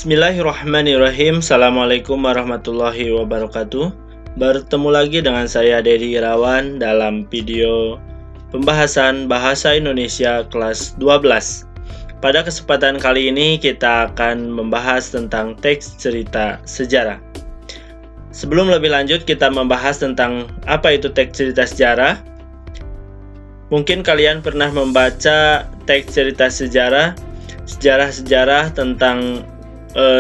Bismillahirrahmanirrahim. Assalamualaikum warahmatullahi wabarakatuh. Bertemu lagi dengan saya Dedi Irawan dalam video pembahasan Bahasa Indonesia kelas 12. Pada kesempatan kali ini kita akan membahas tentang teks cerita sejarah. Sebelum lebih lanjut kita membahas tentang apa itu teks cerita sejarah. Mungkin kalian pernah membaca teks cerita sejarah tentang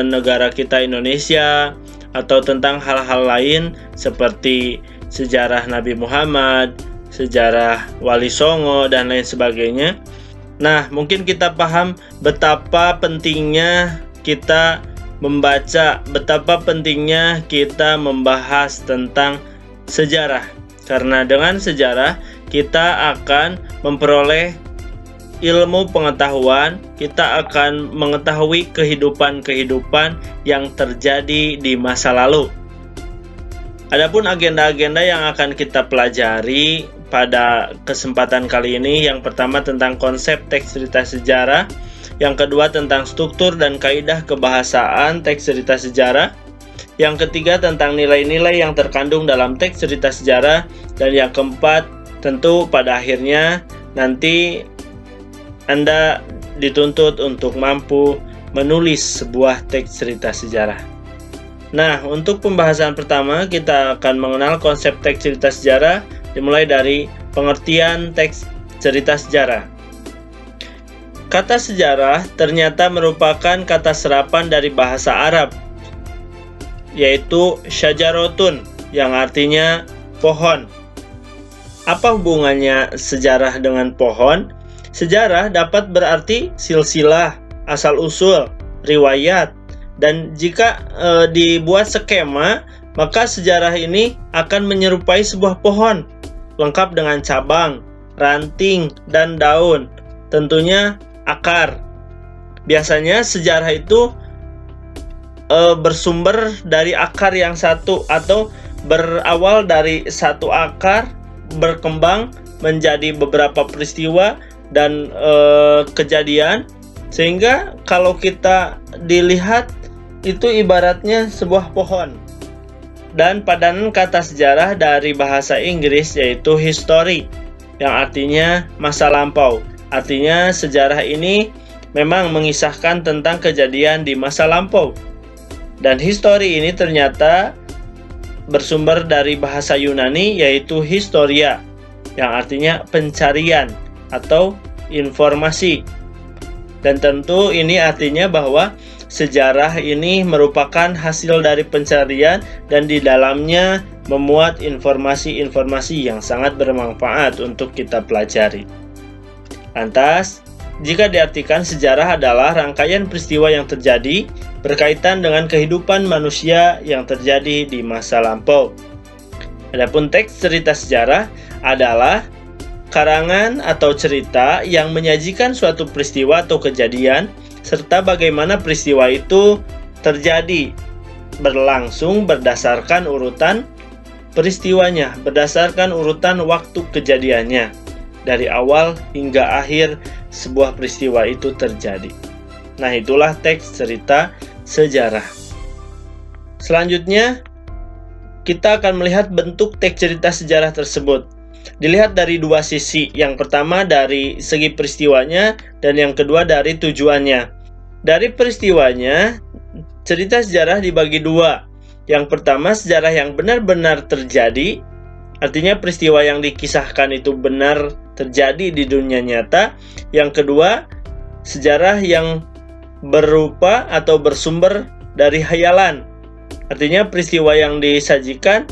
negara kita Indonesia, atau tentang hal-hal lain seperti sejarah Nabi Muhammad, sejarah Wali Songo, dan lain sebagainya. Nah, mungkin kita paham betapa pentingnya kita membaca, betapa pentingnya kita membahas tentang sejarah. Karena dengan sejarah kita akan memperoleh ilmu pengetahuan, kita akan mengetahui kehidupan-kehidupan yang terjadi di masa lalu. Adapun agenda-agenda yang akan kita pelajari pada kesempatan kali ini, yang pertama tentang konsep teks cerita sejarah, yang kedua tentang struktur dan kaidah kebahasaan teks cerita sejarah, yang ketiga tentang nilai-nilai yang terkandung dalam teks cerita sejarah, dan yang keempat tentu pada akhirnya nanti Anda dituntut untuk mampu menulis sebuah teks cerita sejarah. Nah, untuk pembahasan pertama kita akan mengenal konsep teks cerita sejarah, dimulai dari pengertian teks cerita sejarah. Kata sejarah ternyata merupakan kata serapan dari bahasa Arab, yaitu syajarotun, yang artinya pohon. Apa hubungannya sejarah dengan pohon? Sejarah dapat berarti silsilah, asal-usul, riwayat, dan jika dibuat skema, maka sejarah ini akan menyerupai sebuah pohon, lengkap dengan cabang, ranting, dan daun, tentunya akar. Biasanya sejarah itu bersumber dari akar yang satu, atau berawal dari satu akar, berkembang menjadi beberapa peristiwa dan kejadian, sehingga kalau kita dilihat itu ibaratnya sebuah pohon. Dan padanan kata sejarah dari bahasa Inggris yaitu history, yang artinya masa lampau. Artinya sejarah ini memang mengisahkan tentang kejadian di masa lampau. Dan history ini ternyata bersumber dari bahasa Yunani yaitu historia, yang artinya pencarian atau informasi. Dan tentu ini artinya bahwa sejarah ini merupakan hasil dari pencarian dan di dalamnya memuat informasi-informasi yang sangat bermanfaat untuk kita pelajari. Lantas, jika diartikan sejarah adalah rangkaian peristiwa yang terjadi berkaitan dengan kehidupan manusia yang terjadi di masa lampau. Adapun teks cerita sejarah adalah karangan atau cerita yang menyajikan suatu peristiwa atau kejadian, serta bagaimana peristiwa itu terjadi, berlangsung berdasarkan urutan peristiwanya, berdasarkan urutan waktu kejadiannya, dari awal hingga akhir sebuah peristiwa itu terjadi. Nah, itulah teks cerita sejarah. Selanjutnya, kita akan melihat bentuk teks cerita sejarah tersebut. Dilihat dari dua sisi, yang pertama dari segi peristiwanya dan yang kedua dari tujuannya. Dari peristiwanya, cerita sejarah dibagi dua. Yang pertama, sejarah yang benar-benar terjadi, artinya peristiwa yang dikisahkan itu benar terjadi di dunia nyata. Yang kedua, sejarah yang berupa atau bersumber dari hayalan, artinya peristiwa yang disajikan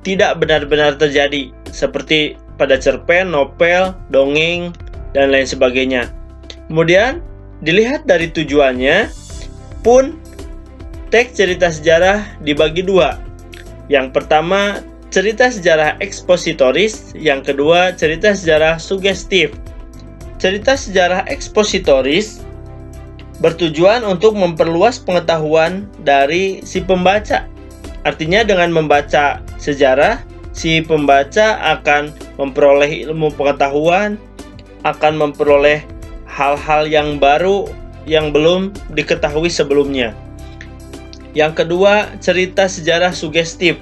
tidak benar-benar terjadi, seperti pada cerpen, novel, dongeng, dan lain sebagainya. Kemudian dilihat dari tujuannya pun, teks cerita sejarah dibagi dua. Yang pertama, cerita sejarah ekspositoris, yang kedua, cerita sejarah sugestif. Cerita sejarah ekspositoris bertujuan untuk memperluas pengetahuan dari si pembaca. Artinya dengan membaca sejarah, si pembaca akan memperoleh ilmu pengetahuan, akan memperoleh hal-hal yang baru yang belum diketahui sebelumnya. Yang kedua, cerita sejarah sugestif.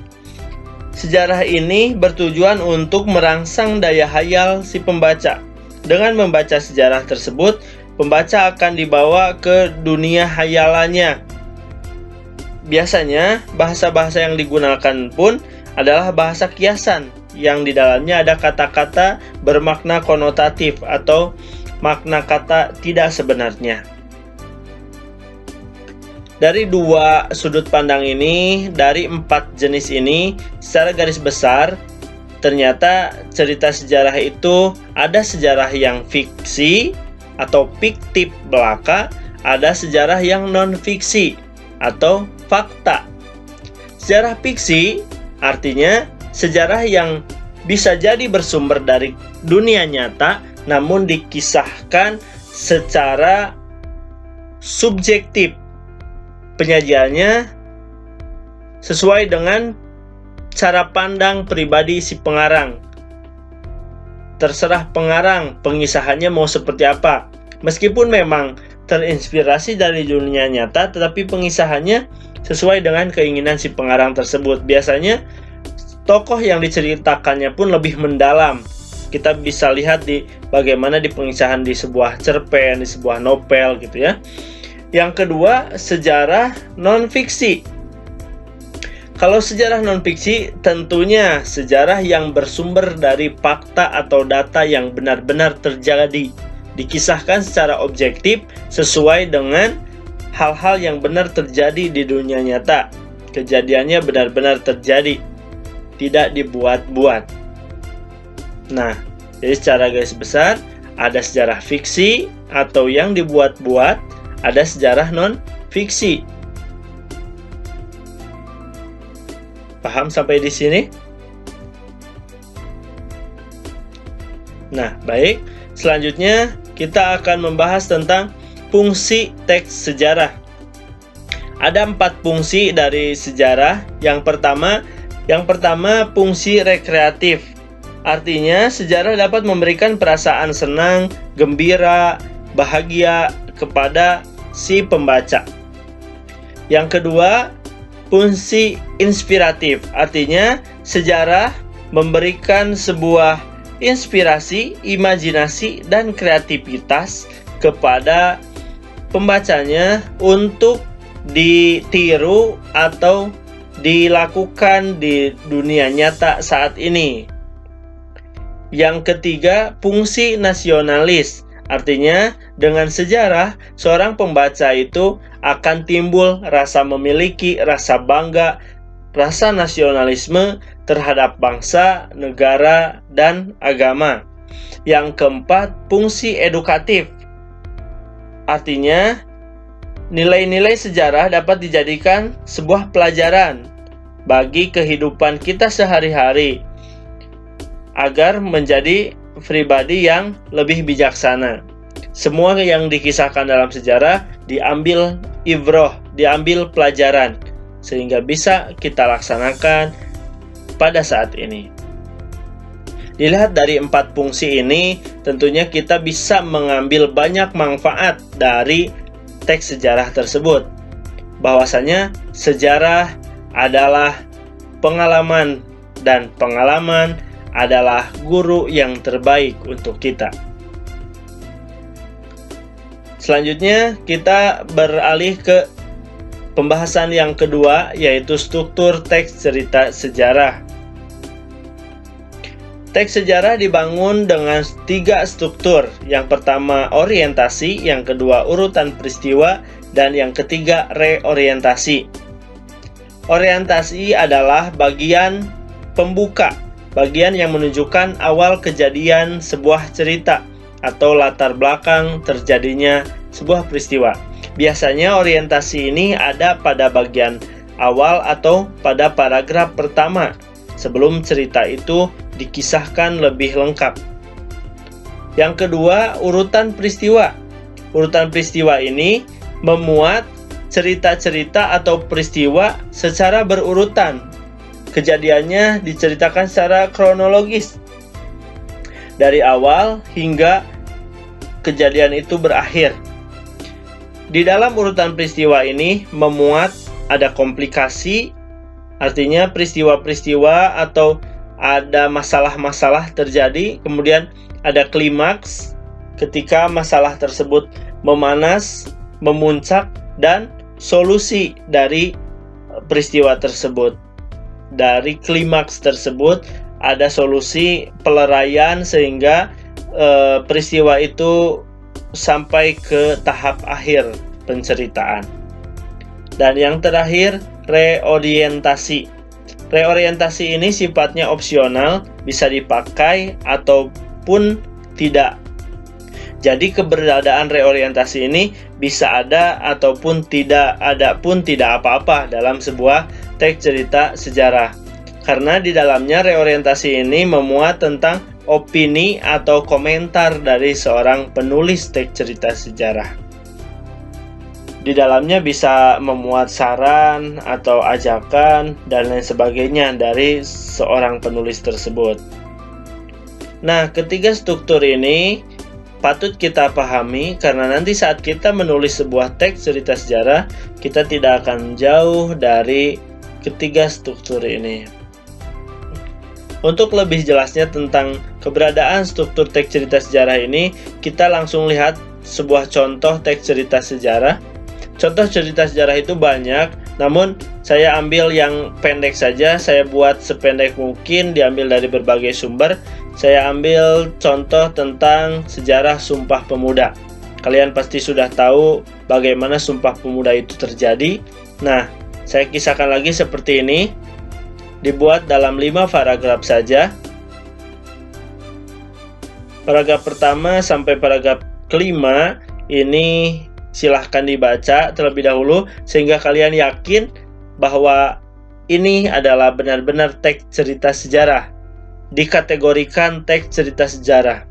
Sejarah ini bertujuan untuk merangsang daya hayal si pembaca. Dengan membaca sejarah tersebut, pembaca akan dibawa ke dunia hayalannya. Biasanya, bahasa-bahasa yang digunakan pun adalah bahasa kiasan, yang di dalamnya ada kata-kata bermakna konotatif atau makna kata tidak sebenarnya. Dari dua sudut pandang ini, dari 4 jenis ini, secara garis besar, ternyata cerita sejarah itu ada sejarah yang fiksi atau fiktif belaka, ada sejarah yang non-fiksi atau fakta. Sejarah fiksi artinya sejarah yang bisa jadi bersumber dari dunia nyata, namun dikisahkan secara subjektif. Penyajiannya sesuai dengan cara pandang pribadi si pengarang. Terserah pengarang pengisahannya mau seperti apa. Meskipun memang terinspirasi dari dunia nyata, tetapi pengisahannya sesuai dengan keinginan si pengarang tersebut. Biasanya tokoh yang diceritakannya pun lebih mendalam. Kita bisa lihat di bagaimana di pengisahan di sebuah cerpen, di sebuah novel gitu ya. Yang kedua, sejarah non-fiksi. Kalau sejarah non-fiksi, tentunya sejarah yang bersumber dari fakta atau data yang benar-benar terjadi, dikisahkan secara objektif sesuai dengan hal-hal yang benar terjadi di dunia nyata. Kejadiannya benar-benar terjadi, tidak dibuat-buat. Nah, jadi secara garis besar, ada sejarah fiksi atau yang dibuat-buat, ada sejarah non-fiksi. Paham sampai di sini? Nah, baik. Selanjutnya, kita akan membahas tentang fungsi teks sejarah. Ada 4 fungsi dari sejarah. Yang pertama fungsi rekreatif. Artinya, sejarah dapat memberikan perasaan senang, gembira, bahagia kepada si pembaca. Yang kedua, fungsi inspiratif. Artinya, sejarah memberikan sebuah inspirasi, imajinasi, dan kreativitas kepada pembacanya untuk ditiru atau dilakukan di dunia nyata saat ini. Yang ketiga, fungsi nasionalis. Artinya, dengan sejarah, seorang pembaca itu akan timbul rasa memiliki, rasa bangga, rasa nasionalisme terhadap bangsa, negara, dan agama. Yang keempat, fungsi edukatif. Artinya, nilai-nilai sejarah dapat dijadikan sebuah pelajaran bagi kehidupan kita sehari-hari agar menjadi pribadi yang lebih bijaksana. Semua yang dikisahkan dalam sejarah diambil ibroh, diambil pelajaran, sehingga bisa kita laksanakan pada saat ini. Dilihat dari 4 fungsi ini, tentunya kita bisa mengambil banyak manfaat dari teks sejarah tersebut. Bahwasanya sejarah adalah pengalaman, dan pengalaman adalah guru yang terbaik untuk kita. Selanjutnya kita beralih ke pembahasan yang kedua, yaitu struktur teks cerita sejarah. Teks sejarah dibangun dengan 3 struktur. Yang pertama orientasi, yang kedua urutan peristiwa, dan yang ketiga reorientasi. Orientasi adalah bagian pembuka, bagian yang menunjukkan awal kejadian sebuah cerita atau latar belakang terjadinya sebuah peristiwa. Biasanya orientasi ini ada pada bagian awal atau pada paragraf pertama sebelum cerita itu dikisahkan lebih lengkap. Yang kedua, urutan peristiwa. Urutan peristiwa ini memuat cerita-cerita atau peristiwa secara berurutan. Kejadiannya diceritakan secara kronologis dari awal hingga kejadian itu berakhir. Di dalam urutan peristiwa ini memuat ada komplikasi, artinya peristiwa-peristiwa atau ada masalah-masalah terjadi, kemudian ada klimaks ketika masalah tersebut memanas, memuncak, dan solusi dari peristiwa tersebut. Dari klimaks tersebut ada solusi peleraian sehingga peristiwa itu sampai ke tahap akhir penceritaan. Dan yang terakhir, reorientasi. Reorientasi ini sifatnya opsional, bisa dipakai ataupun tidak. Jadi keberadaan reorientasi ini bisa ada ataupun tidak ada pun tidak apa-apa dalam sebuah teks cerita sejarah. Karena di dalamnya reorientasi ini memuat tentang opini atau komentar dari seorang penulis teks cerita sejarah. Di dalamnya bisa memuat saran atau ajakan dan lain sebagainya dari seorang penulis tersebut. Nah, ketiga struktur ini patut kita pahami karena nanti saat kita menulis sebuah teks cerita sejarah, kita tidak akan jauh dari ketiga struktur ini. Untuk lebih jelasnya tentang keberadaan struktur teks cerita sejarah ini, kita langsung lihat sebuah contoh teks cerita sejarah. Contoh cerita sejarah itu banyak, namun saya ambil yang pendek saja, saya buat sependek mungkin, diambil dari berbagai sumber. Saya ambil contoh tentang sejarah Sumpah Pemuda. Kalian pasti sudah tahu bagaimana Sumpah Pemuda itu terjadi. Nah, saya kisahkan lagi seperti ini. Dibuat dalam 5 paragraf saja. Paragraf pertama sampai paragraf kelima ini silahkan dibaca terlebih dahulu sehingga kalian yakin bahwa ini adalah benar-benar teks cerita sejarah, dikategorikan teks cerita sejarah.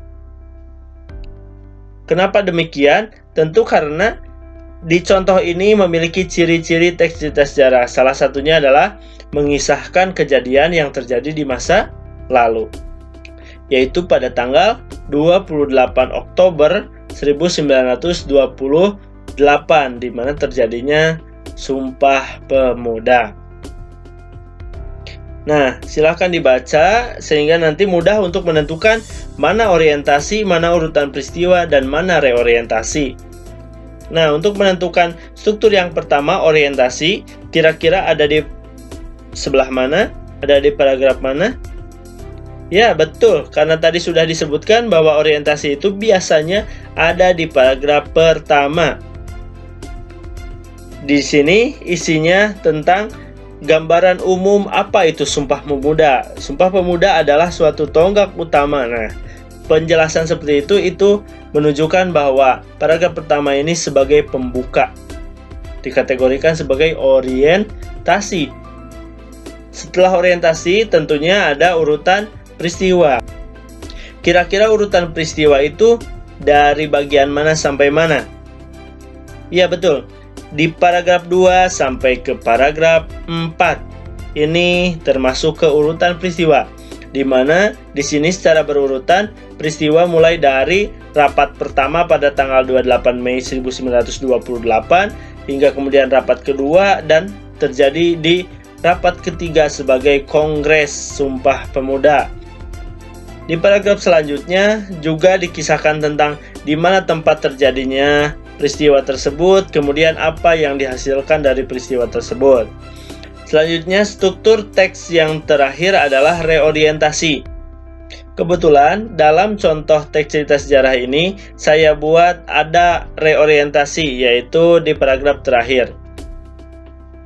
Kenapa demikian? Tentu karena di contoh ini memiliki ciri-ciri teks cerita sejarah. Salah satunya adalah mengisahkan kejadian yang terjadi di masa lalu, yaitu pada tanggal 28 Oktober 1928 di mana terjadinya Sumpah Pemuda. Nah, silahkan dibaca sehingga nanti mudah untuk menentukan mana orientasi, mana urutan peristiwa, dan mana reorientasi. Nah, untuk menentukan struktur yang pertama, orientasi, kira-kira ada di sebelah mana? Ada di paragraf mana? Ya, betul, karena tadi sudah disebutkan bahwa orientasi itu biasanya ada di paragraf pertama. Di sini isinya tentang gambaran umum apa itu Sumpah Pemuda. Sumpah Pemuda adalah suatu tonggak utama. Nah, penjelasan seperti itu menunjukkan bahwa paragraf pertama ini sebagai pembuka, dikategorikan sebagai orientasi. Setelah orientasi tentunya ada urutan peristiwa. Kira-kira urutan peristiwa itu dari bagian mana sampai mana? Ya, betul. Di paragraf 2 sampai ke paragraf 4. Ini termasuk ke urutan peristiwa, di mana di sini secara berurutan peristiwa mulai dari rapat pertama pada tanggal 28 Mei 1928 hingga kemudian rapat kedua dan terjadi di rapat ketiga sebagai Kongres Sumpah Pemuda. Di paragraf selanjutnya juga dikisahkan tentang di mana tempat terjadinya peristiwa tersebut, kemudian apa yang dihasilkan dari peristiwa tersebut. Selanjutnya, struktur teks yang terakhir adalah reorientasi. Kebetulan dalam contoh teks cerita sejarah ini saya buat ada reorientasi, yaitu di paragraf terakhir.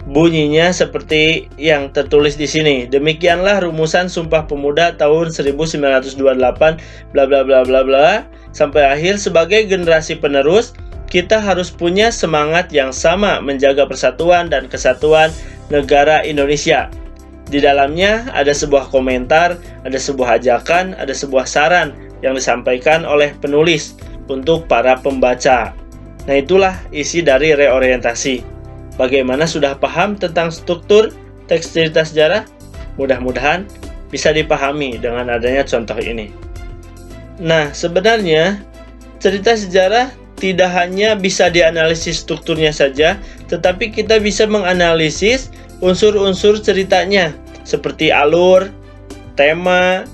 Bunyinya seperti yang tertulis di sini. Demikianlah rumusan Sumpah Pemuda tahun 1928 bla bla bla bla bla sampai akhir. Sebagai generasi penerus, kita harus punya semangat yang sama menjaga persatuan dan kesatuan negara Indonesia. Di dalamnya ada sebuah komentar, ada sebuah ajakan, ada sebuah saran yang disampaikan oleh penulis untuk para pembaca. Nah, itulah isi dari reorientasi. Bagaimana, sudah paham tentang struktur teks cerita sejarah? Mudah-mudahan bisa dipahami dengan adanya contoh ini. Nah, sebenarnya cerita sejarah tidak hanya bisa dianalisis strukturnya saja, tetapi kita bisa menganalisis unsur-unsur ceritanya seperti alur, tema,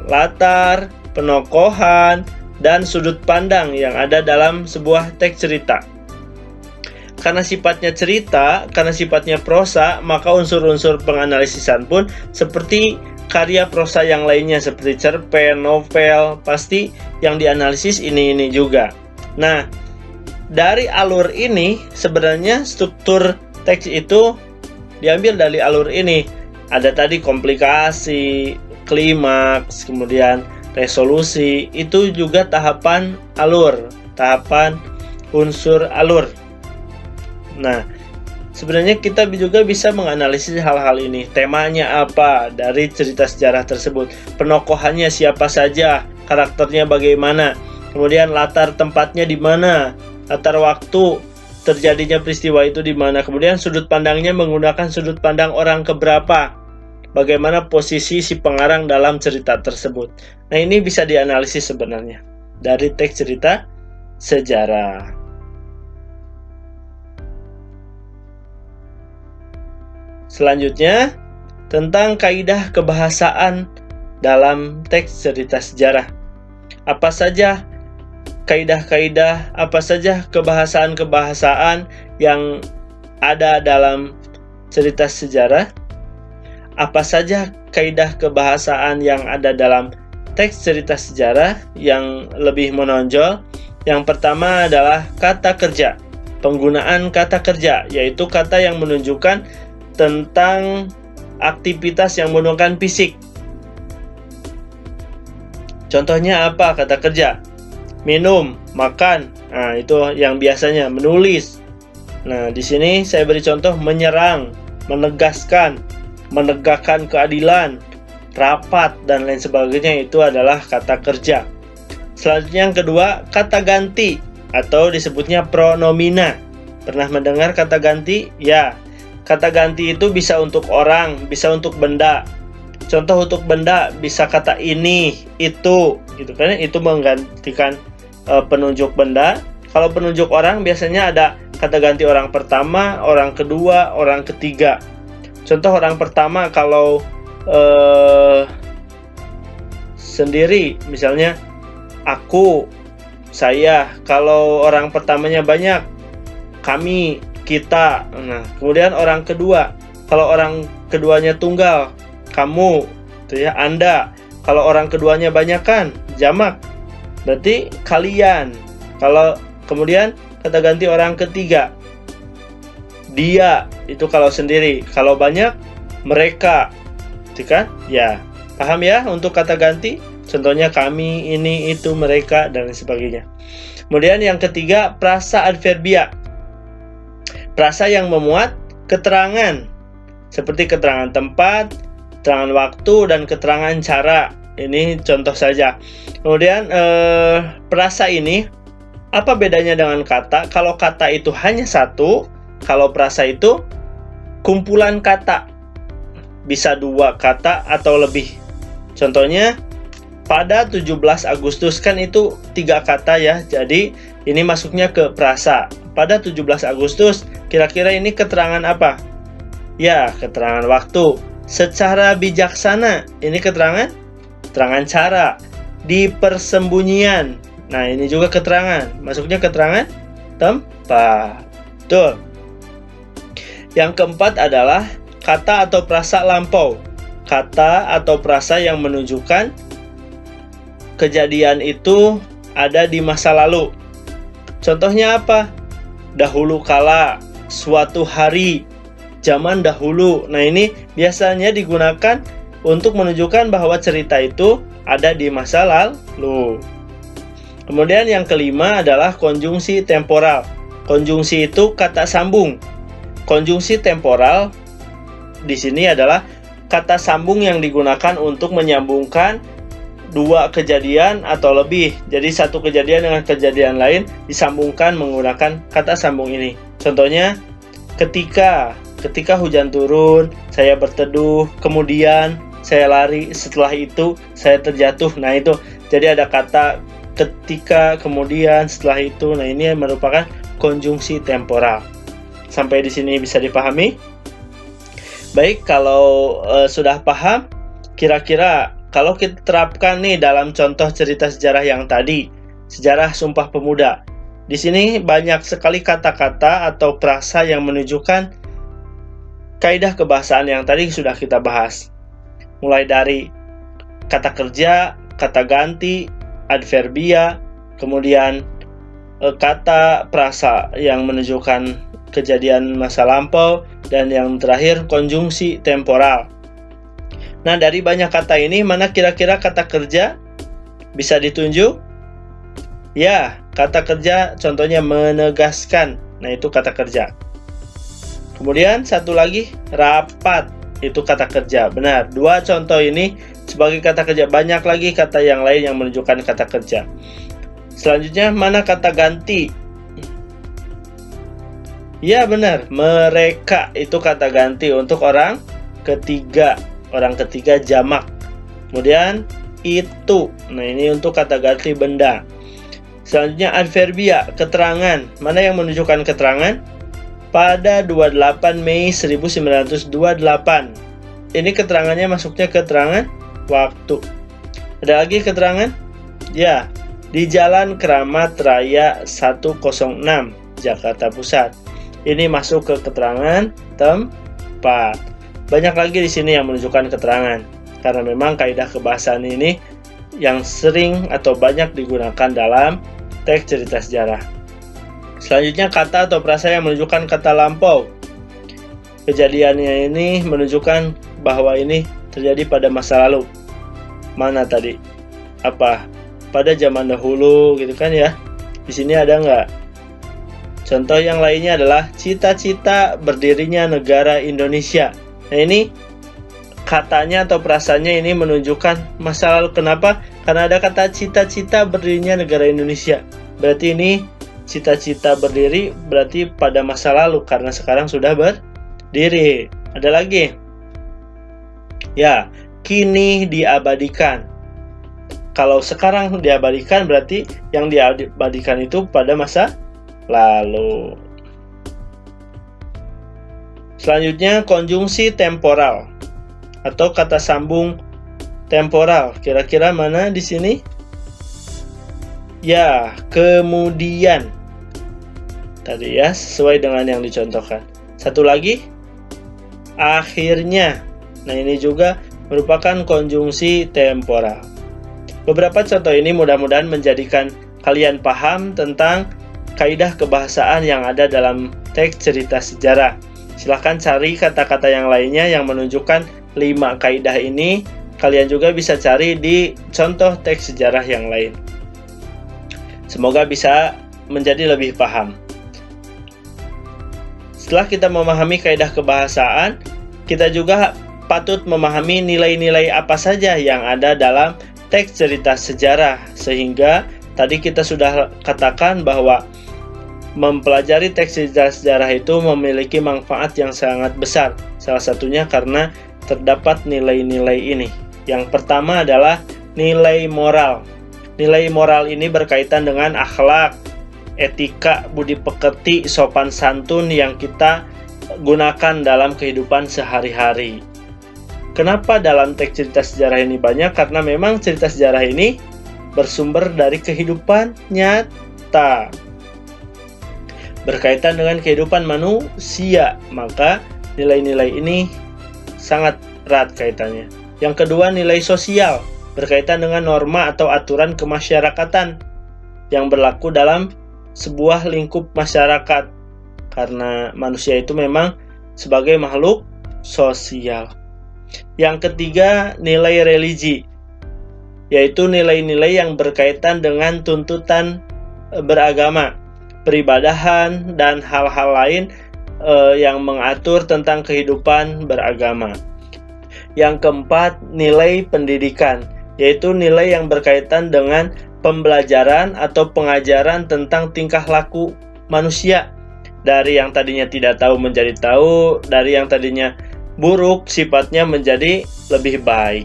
latar, penokohan, dan sudut pandang yang ada dalam sebuah teks cerita. Karena sifatnya cerita, karena sifatnya prosa, maka unsur-unsur penganalisisan pun seperti karya prosa yang lainnya seperti cerpen, novel, pasti yang dianalisis ini juga. Nah, dari alur ini sebenarnya struktur teks itu diambil dari alur ini. Ada tadi komplikasi, klimaks, kemudian resolusi, itu juga tahapan alur, tahapan unsur alur. Nah, sebenarnya kita juga bisa menganalisis hal-hal ini. Temanya apa dari cerita sejarah tersebut? Penokohannya siapa saja? Karakternya bagaimana? Kemudian latar tempatnya di mana? Latar waktu terjadinya peristiwa itu di mana? Kemudian sudut pandangnya menggunakan sudut pandang orang keberapa? Bagaimana posisi si pengarang dalam cerita tersebut? Nah, ini bisa dianalisis sebenarnya dari teks cerita sejarah. Selanjutnya, tentang kaidah kebahasaan dalam teks cerita sejarah. Apa saja kaidah-kaidah, apa saja kebahasaan-kebahasaan yang ada dalam cerita sejarah? Apa saja kaidah kebahasaan yang ada dalam teks cerita sejarah yang lebih menonjol? Yang pertama adalah kata kerja. Penggunaan kata kerja, yaitu kata yang menunjukkan tentang aktivitas yang menggunakan fisik. Contohnya apa kata kerja? Minum, makan. Nah, itu yang biasanya menulis. Nah, di sini saya beri contoh menyerang, menegaskan, menegakkan keadilan, rapat, dan lain sebagainya. Itu adalah kata kerja. Selanjutnya yang kedua, kata ganti atau disebutnya pronomina. Pernah mendengar kata ganti? Ya. Kata ganti itu bisa untuk orang, bisa untuk benda. Contoh untuk benda bisa kata ini, itu, gitu kan? Itu menggantikan penunjuk benda. Kalau penunjuk orang biasanya ada kata ganti orang pertama, orang kedua, orang ketiga. Contoh orang pertama kalau sendiri, misalnya aku, saya. Kalau orang pertamanya banyak, kami, kita. Nah, kemudian orang kedua, kalau orang keduanya tunggal, kamu, itu ya, Anda. Kalau orang keduanya banyak kan, jamak, berarti kalian. Kalau kemudian kata ganti orang ketiga, dia, itu kalau sendiri. Kalau banyak, mereka, itu kan? Ya, paham ya untuk kata ganti? Contohnya kami, ini, itu, mereka, dan sebagainya. Kemudian yang ketiga, prasa adverbia. Prasa yang memuat keterangan, seperti keterangan tempat, keterangan waktu, dan keterangan cara. Ini contoh saja. Kemudian prasa ini, apa bedanya dengan kata? Kalau kata itu hanya satu, kalau prasa itu kumpulan kata. Bisa 2 kata atau lebih. Contohnya, pada 17 Agustus kan itu 3 kata ya. Jadi ini masuknya ke prasa. Pada 17 Agustus, kira-kira ini keterangan apa? Ya, keterangan waktu. Secara bijaksana, ini keterangan cara. Di persembunyian, nah ini juga keterangan. Masuknya keterangan tempat. Betul. Yang keempat adalah kata atau prasa lampau. Kata atau prasa yang menunjukkan kejadian itu ada di masa lalu. Contohnya apa? Dahulu kala, suatu hari, zaman dahulu. Nah, ini biasanya digunakan untuk menunjukkan bahwa cerita itu ada di masa lalu. Kemudian yang kelima adalah konjungsi temporal. Konjungsi itu kata sambung. Konjungsi temporal di sini adalah kata sambung yang digunakan untuk menyambungkan 2 kejadian atau lebih. Jadi satu kejadian dengan kejadian lain disambungkan menggunakan kata sambung ini. Contohnya, ketika hujan turun, saya berteduh, kemudian saya lari, setelah itu saya terjatuh. Nah, itu. Jadi ada kata ketika, kemudian, setelah itu. Nah, ini merupakan konjungsi temporal. Sampai di sini bisa dipahami? Baik, kalau sudah paham, kira-kira kalau kita terapkan nih dalam contoh cerita sejarah yang tadi, sejarah Sumpah Pemuda. Di sini banyak sekali kata-kata atau frasa yang menunjukkan kaidah kebahasaan yang tadi sudah kita bahas. Mulai dari kata kerja, kata ganti, adverbia, kemudian kata frasa yang menunjukkan kejadian masa lampau, dan yang terakhir konjungsi temporal. Nah, dari banyak kata ini, mana kira-kira kata kerja? Bisa ditunjuk? Ya, kata kerja contohnya menegaskan. Nah, itu kata kerja. Kemudian satu lagi, rapat. Itu kata kerja. Benar, dua contoh ini sebagai kata kerja. Banyak lagi kata yang lain yang menunjukkan kata kerja. Selanjutnya, mana kata ganti? Ya, benar, mereka itu kata ganti untuk orang ketiga. Orang ketiga jamak. Kemudian itu. Nah, ini untuk kata ganti benda. Selanjutnya adverbia, keterangan. Mana yang menunjukkan keterangan? Pada 28 Mei 1928. Ini keterangannya masuknya keterangan waktu. Ada lagi keterangan? Ya, di Jalan Kramat Raya 106, Jakarta Pusat. Ini masuk ke keterangan tempat. Banyak lagi di sini yang menunjukkan keterangan. Karena memang kaidah kebahasaan ini yang sering atau banyak digunakan dalam teks cerita sejarah. Selanjutnya kata atau frasa yang menunjukkan kata lampau. Kejadiannya ini menunjukkan bahwa ini terjadi pada masa lalu. Mana tadi? Apa? Pada zaman dahulu gitu kan ya. Di sini ada nggak? Contoh yang lainnya adalah cita-cita berdirinya negara Indonesia. Nah, ini katanya atau frasanya ini menunjukkan masa lalu. Kenapa? Karena ada kata cita-cita berdirinya negara Indonesia. Berarti ini cita-cita berdiri berarti pada masa lalu karena sekarang sudah berdiri. Ada lagi? Ya, kini diabadikan. Kalau sekarang diabadikan berarti yang diabadikan itu pada masa lalu. Selanjutnya konjungsi temporal atau kata sambung temporal. Kira-kira mana di sini? Ya, kemudian. Tadi ya, sesuai dengan yang dicontohkan. Satu lagi, akhirnya. Nah, ini juga merupakan konjungsi temporal. Beberapa contoh ini mudah-mudahan menjadikan kalian paham tentang kaidah kebahasaan yang ada dalam teks cerita sejarah. Silahkan cari kata-kata yang lainnya yang menunjukkan 5 kaidah ini. Kalian juga bisa cari di contoh teks sejarah yang lain. Semoga bisa menjadi lebih paham. Setelah kita memahami kaidah kebahasaan, kita juga patut memahami nilai-nilai apa saja yang ada dalam teks cerita sejarah. Sehingga tadi kita sudah katakan bahwa mempelajari teks cerita sejarah itu memiliki manfaat yang sangat besar. Salah satunya karena terdapat nilai-nilai ini. Yang pertama adalah nilai moral. Nilai moral ini berkaitan dengan akhlak, etika, budi pekerti, sopan santun yang kita gunakan dalam kehidupan sehari-hari. Kenapa dalam teks cerita sejarah ini banyak? Karena memang cerita sejarah ini bersumber dari kehidupan nyata. Berkaitan dengan kehidupan manusia, maka nilai-nilai ini sangat erat kaitannya. Yang kedua, nilai sosial, berkaitan dengan norma atau aturan kemasyarakatan yang berlaku dalam sebuah lingkup masyarakat. Karena manusia itu memang sebagai makhluk sosial. Yang ketiga, nilai religi, yaitu nilai-nilai yang berkaitan dengan tuntutan beragama, peribadahan, dan hal-hal lain yang mengatur tentang kehidupan beragama. Yang keempat, nilai pendidikan, yaitu nilai yang berkaitan dengan pembelajaran atau pengajaran tentang tingkah laku manusia. Dari yang tadinya tidak tahu menjadi tahu, dari yang tadinya buruk sifatnya menjadi lebih baik,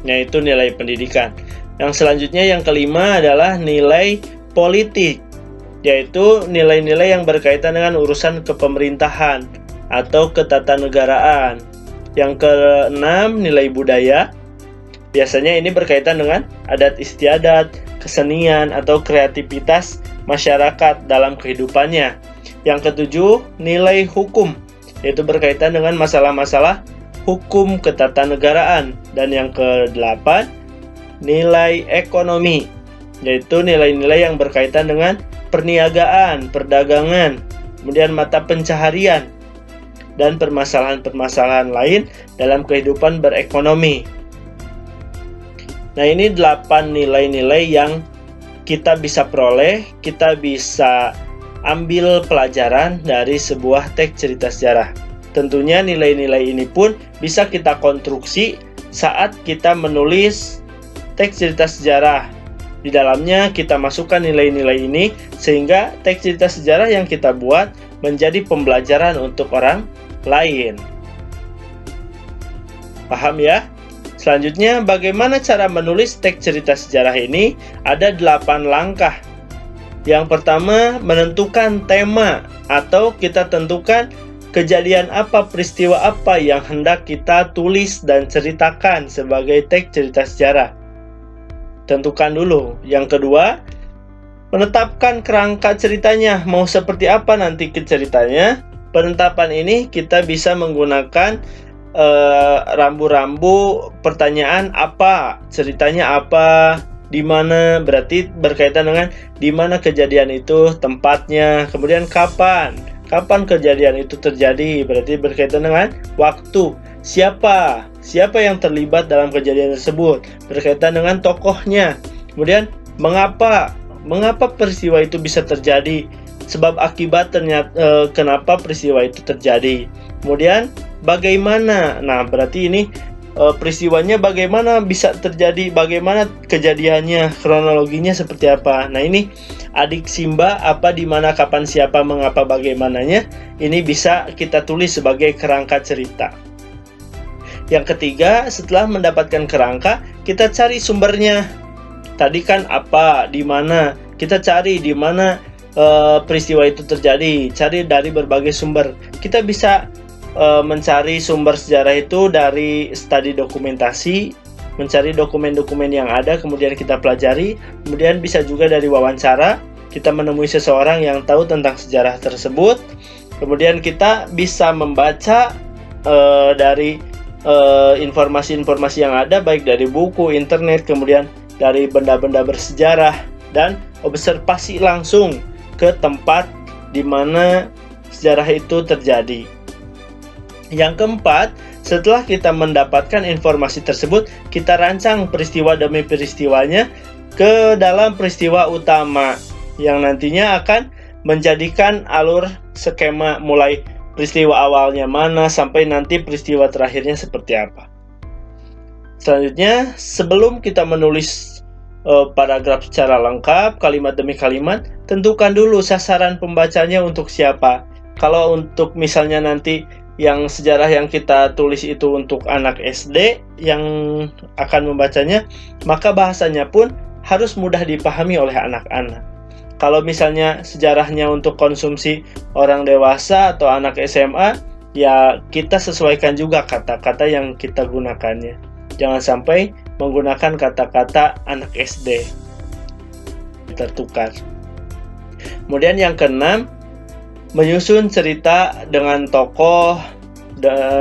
yaitu nilai pendidikan. Yang selanjutnya, yang kelima adalah nilai politik, yaitu nilai-nilai yang berkaitan dengan urusan kepemerintahan atau ketatanegaraan. Yang keenam, nilai budaya. Biasanya ini berkaitan dengan adat istiadat, kesenian, atau kreativitas masyarakat dalam kehidupannya. Yang ketujuh, nilai hukum, yaitu berkaitan dengan masalah-masalah hukum ketatanegaraan. Dan yang kedelapan, nilai ekonomi, yaitu nilai-nilai yang berkaitan dengan perniagaan, perdagangan, kemudian mata pencaharian, dan permasalahan-permasalahan lain dalam kehidupan berekonomi. Nah, ini 8 nilai-nilai yang kita bisa peroleh, kita bisa ambil pelajaran dari sebuah teks cerita sejarah. Tentunya nilai-nilai ini pun bisa kita konstruksi saat kita menulis teks cerita sejarah. Di dalamnya kita masukkan nilai-nilai ini sehingga teks cerita sejarah yang kita buat menjadi pembelajaran untuk orang lain. Paham ya? Selanjutnya, bagaimana cara menulis teks cerita sejarah ini? Ada 8 langkah. Yang pertama, menentukan tema atau kita tentukan kejadian apa, peristiwa apa yang hendak kita tulis dan ceritakan sebagai teks cerita sejarah. Tentukan dulu. Yang kedua, menetapkan kerangka ceritanya, mau seperti apa nanti ceritanya. Penetapan ini kita bisa menggunakan rambu-rambu pertanyaan apa, ceritanya apa, di mana, berarti berkaitan dengan di mana kejadian itu, tempatnya, kemudian kapan kejadian itu terjadi, berarti berkaitan dengan waktu, siapa yang terlibat dalam kejadian tersebut, berkaitan dengan tokohnya, kemudian mengapa peristiwa itu bisa terjadi, sebab akibat ternyata kenapa peristiwa itu terjadi, kemudian bagaimana, nah berarti ini peristiwanya bagaimana bisa terjadi, bagaimana kejadiannya, kronologinya seperti apa. Nah, ini adik Simba, apa, di mana, kapan, siapa, mengapa, bagaimananya, ini bisa kita tulis sebagai kerangka cerita. Yang ketiga, setelah mendapatkan kerangka, kita cari sumbernya. Tadi kan apa, di mana, kita cari di mana peristiwa itu terjadi, cari dari berbagai sumber. Kita bisa mencari sumber sejarah itu dari studi dokumentasi, mencari dokumen-dokumen yang ada, kemudian kita pelajari, kemudian bisa juga dari wawancara, kita menemui seseorang yang tahu tentang sejarah tersebut, kemudian kita bisa membaca dari informasi-informasi yang ada, baik dari buku, internet, kemudian dari benda-benda bersejarah, dan observasi langsung ke tempat di mana sejarah itu terjadi. Yang keempat, setelah kita mendapatkan informasi tersebut, kita rancang peristiwa demi peristiwanya ke dalam peristiwa utama yang nantinya akan menjadikan alur skema mulai peristiwa awalnya mana sampai nanti peristiwa terakhirnya seperti apa. Selanjutnya, sebelum kita menulis paragraf secara lengkap, kalimat demi kalimat, tentukan dulu sasaran pembacanya untuk siapa. Kalau untuk misalnya nanti yang sejarah yang kita tulis itu untuk anak SD yang akan membacanya, maka bahasanya pun harus mudah dipahami oleh anak-anak. Kalau misalnya sejarahnya untuk konsumsi orang dewasa atau anak SMA, ya kita sesuaikan juga kata-kata yang kita gunakannya. Jangan sampai menggunakan kata-kata anak SD tertukar. Kemudian yang keenam, menyusun cerita dengan tokoh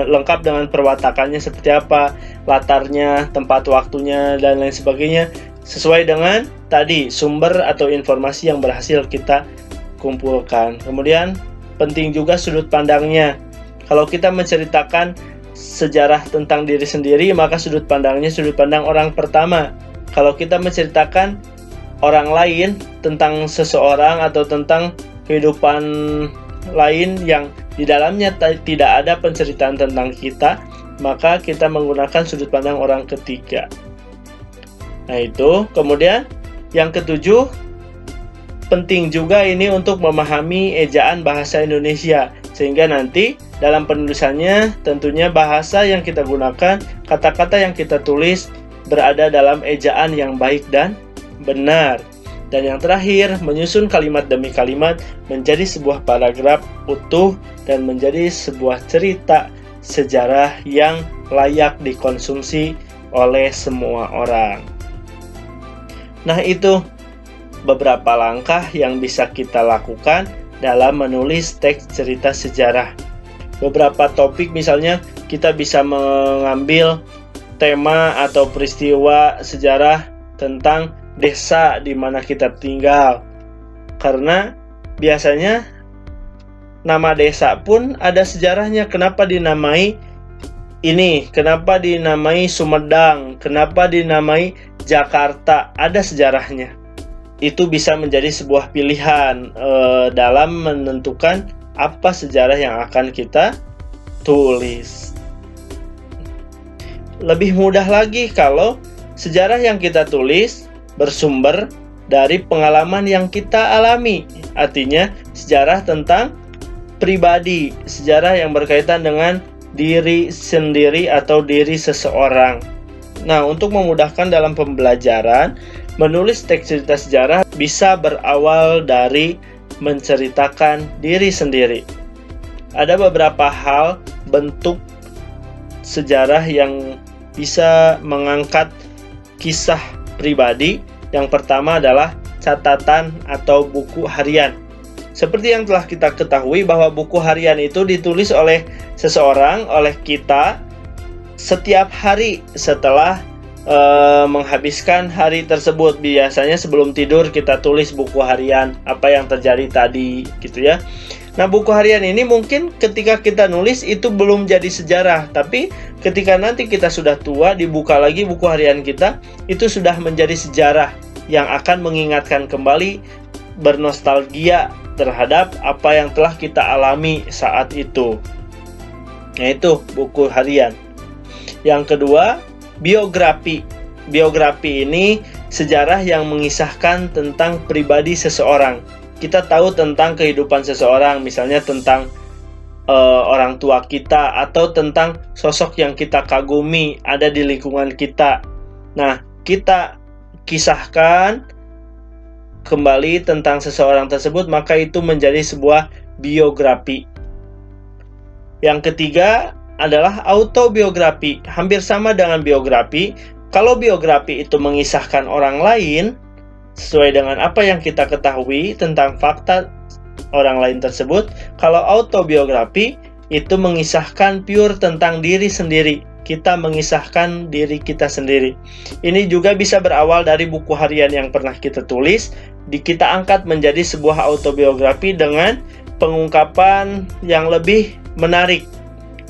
lengkap dengan perwatakannya seperti apa, latarnya, tempat waktunya, dan lain sebagainya, sesuai dengan tadi sumber atau informasi yang berhasil kita kumpulkan. Kemudian penting juga sudut pandangnya. Kalau kita menceritakan sejarah tentang diri sendiri, maka sudut pandangnya sudut pandang orang pertama. Kalau kita menceritakan orang lain tentang seseorang atau tentang kehidupan lain yang di dalamnya tidak ada penceritaan tentang kita, maka kita menggunakan sudut pandang orang ketiga. Nah itu, kemudian yang ketujuh, penting juga ini untuk memahami ejaan bahasa Indonesia, sehingga nanti dalam penulisannya tentunya bahasa yang kita gunakan, kata-kata yang kita tulis berada dalam ejaan yang baik dan benar. Dan yang terakhir, menyusun kalimat demi kalimat menjadi sebuah paragraf utuh dan menjadi sebuah cerita sejarah yang layak dikonsumsi oleh semua orang. Nah, itu beberapa langkah yang bisa kita lakukan dalam menulis teks cerita sejarah. Beberapa topik, misalnya kita bisa mengambil tema atau peristiwa sejarah tentang desa di mana kita tinggal, karena biasanya nama desa pun ada sejarahnya. Kenapa dinamai ini, kenapa dinamai Sumedang, kenapa dinamai Jakarta, ada sejarahnya. Itu bisa menjadi sebuah pilihan dalam menentukan apa sejarah yang akan kita tulis. Lebih mudah lagi kalau sejarah yang kita tulis bersumber dari pengalaman yang kita alami. Artinya sejarah tentang pribadi, sejarah yang berkaitan dengan diri sendiri atau diri seseorang. Nah, untuk memudahkan dalam pembelajaran, menulis teks cerita sejarah bisa berawal dari menceritakan diri sendiri. Ada beberapa hal bentuk sejarah yang bisa mengangkat kisah pribadi. Yang pertama adalah catatan atau buku harian. Seperti yang telah kita ketahui bahwa buku harian itu ditulis oleh seseorang, oleh kita setiap hari setelah menghabiskan hari tersebut. Biasanya sebelum tidur kita tulis buku harian apa yang terjadi tadi, gitu ya. Nah, buku harian ini mungkin ketika kita nulis itu belum jadi sejarah, tapi ketika nanti kita sudah tua, dibuka lagi buku harian kita, itu sudah menjadi sejarah yang akan mengingatkan kembali, bernostalgia terhadap apa yang telah kita alami saat itu. Yaitu buku harian. Yang kedua, biografi. Biografi ini sejarah yang mengisahkan tentang pribadi seseorang. Kita tahu tentang kehidupan seseorang, misalnya tentang orang tua kita atau tentang sosok yang kita kagumi ada di lingkungan kita. Nah, kita kisahkan kembali tentang seseorang tersebut, maka itu menjadi sebuah biografi. Yang ketiga adalah autobiografi. Hampir sama dengan biografi. Kalau biografi itu mengisahkan orang lain sesuai dengan apa yang kita ketahui tentang fakta orang lain tersebut. Kalau autobiografi itu mengisahkan pure tentang diri sendiri. Kita mengisahkan diri kita sendiri. Ini juga bisa berawal dari buku harian yang pernah kita tulis, kita angkat menjadi sebuah autobiografi dengan pengungkapan yang lebih menarik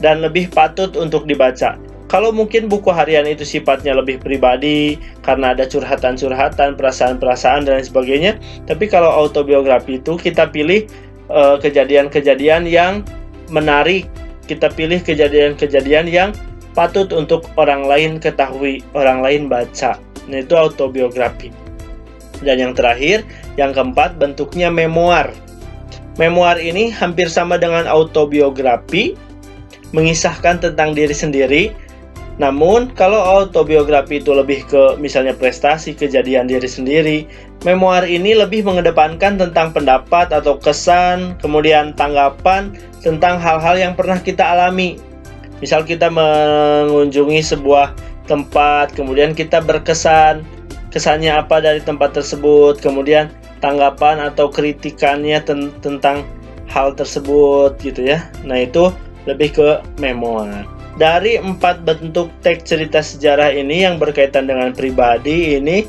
dan lebih patut untuk dibaca. Kalau mungkin buku harian itu sifatnya lebih pribadi karena ada curhatan-curhatan, perasaan-perasaan dan sebagainya. Tapi kalau autobiografi itu kita pilih kejadian-kejadian yang menarik, kita pilih kejadian-kejadian yang patut untuk orang lain ketahui, orang lain baca. Nah, itu autobiografi. Dan yang terakhir, yang keempat, bentuknya memoir. Memoir ini hampir sama dengan autobiografi, mengisahkan tentang diri sendiri. Namun, kalau autobiografi itu lebih ke misalnya prestasi, kejadian diri sendiri, memoir ini lebih mengedepankan tentang pendapat atau kesan, kemudian tanggapan tentang hal-hal yang pernah kita alami. Misal kita mengunjungi sebuah tempat, kemudian kita berkesan, kesannya apa dari tempat tersebut, kemudian tanggapan atau kritikannya tentang hal tersebut, gitu ya. Nah, itu lebih ke memoir. Dari 4 bentuk teks cerita sejarah ini yang berkaitan dengan pribadi ini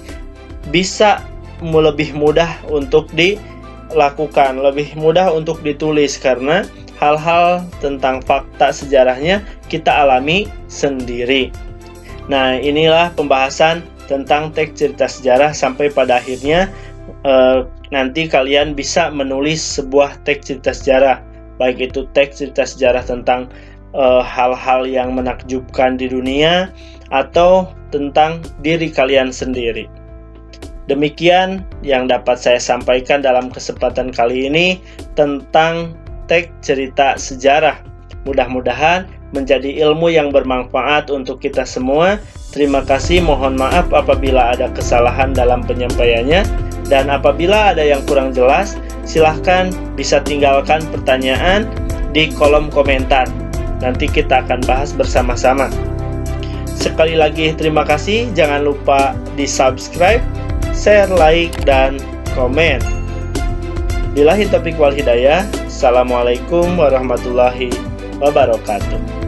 bisa lebih mudah untuk dilakukan, lebih mudah untuk ditulis karena hal-hal tentang fakta sejarahnya kita alami sendiri. Nah, inilah pembahasan tentang teks cerita sejarah. Sampai pada akhirnya nanti kalian bisa menulis sebuah teks cerita sejarah, baik itu teks cerita sejarah tentang hal-hal yang menakjubkan di dunia atau tentang diri kalian sendiri. Demikian yang dapat saya sampaikan dalam kesempatan kali ini tentang teks cerita sejarah. Mudah-mudahan menjadi ilmu yang bermanfaat untuk kita semua. Terima kasih, mohon maaf apabila ada kesalahan dalam penyampaiannya. Dan apabila ada yang kurang jelas, silahkan bisa tinggalkan pertanyaan di kolom komentar. Nanti kita akan bahas bersama-sama. Sekali lagi terima kasih, jangan lupa di subscribe, share, like, dan komen. Billahi taufiq wal hidayah. Assalamualaikum warahmatullahi wabarakatuh.